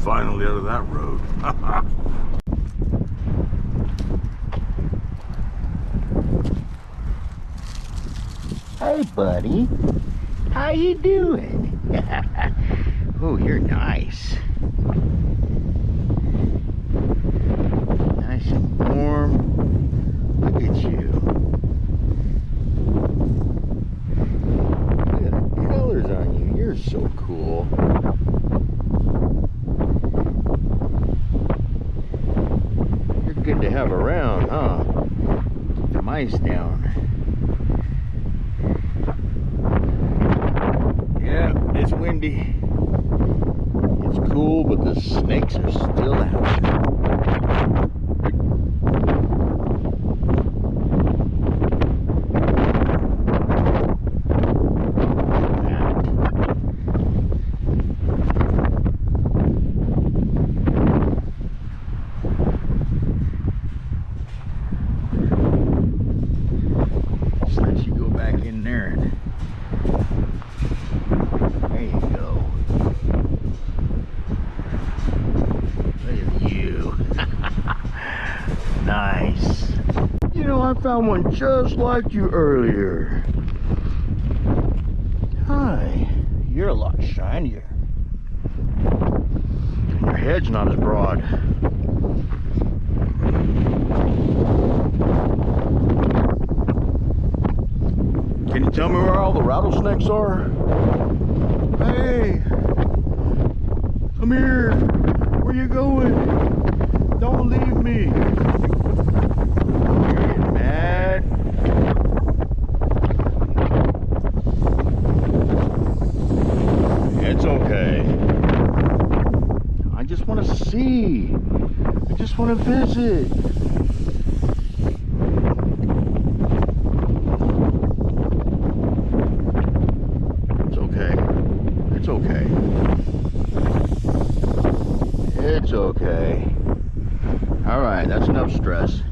finally out of that road. Hey, buddy. How you doing? Oh, you're nice. Nice and warm. Look at you. Look at the colors on you. You're so cool. You're good to have around, huh? Keep the mice down. Yeah, it's windy. It's cool, but the snakes are still out. Just let you go back in there and there you go. Look at you. Nice. You know, I found one just like you earlier. Hi. You're a lot shinier. Your head's not as broad. Can you tell me where all the rattlesnakes are? Hey, come here. Where you going? Don't leave me. You're getting mad. It's okay. I just want to see. I just want to visit. It's okay. It's okay. It's okay. Alright, that's enough stress.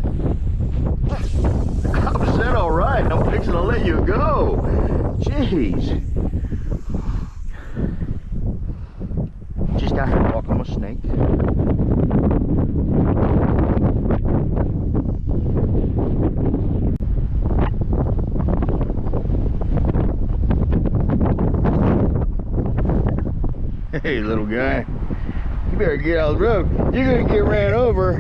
I said alright, I'm fixing to let you go. Jeez. Just out here walking with a snake. Hey, little guy. You better get out of the road. You're gonna get ran over.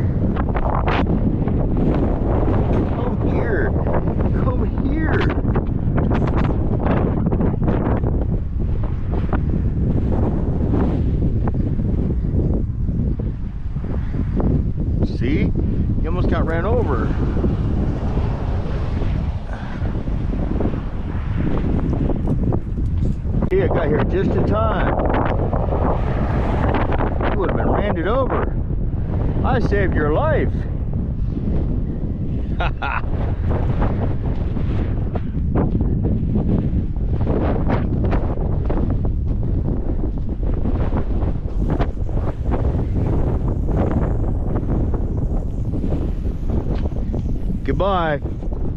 Come here. Come here. See? You almost got ran over. Yeah, I got here just in time. You would have been ran over. I saved your life. Goodbye.